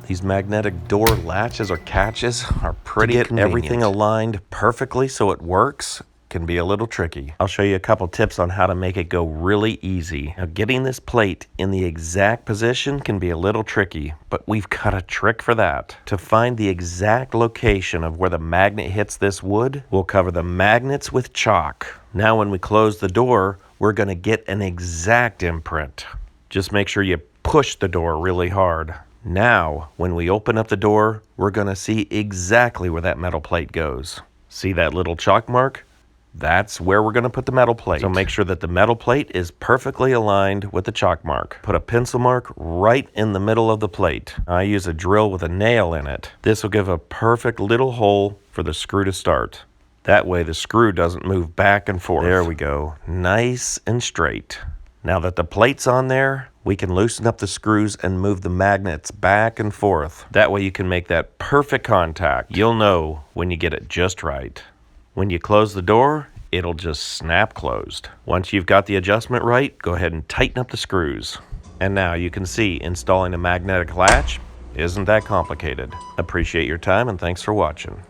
These magnetic door latches or catches are pretty convenient. Everything aligned perfectly so it works can be a little tricky. I'll show you a couple tips on how to make it go really easy. Now, getting this plate in the exact position can be a little tricky, but we've got a trick for that. To find the exact location of where the magnet hits this wood, we'll cover the magnets with chalk. Now when we close the door, we're going to get an exact imprint. Just make sure you push the door really hard. Now, when we open up the door, we're going to see exactly where that metal plate goes. See that little chalk mark? That's where we're going to put the metal plate. So make sure that the metal plate is perfectly aligned with the chalk mark. Put a pencil mark right in the middle of the plate. I use a drill with a nail in it. This will give a perfect little hole for the screw to start. That way the screw doesn't move back and forth. There we go. Nice and straight. Now that the plate's on there, we can loosen up the screws and move the magnets back and forth. That way you can make that perfect contact. You'll know when you get it just right. When you close the door, it'll just snap closed. Once you've got the adjustment right, go ahead and tighten up the screws. And now you can see installing a magnetic latch isn't that complicated. Appreciate your time and thanks for watching.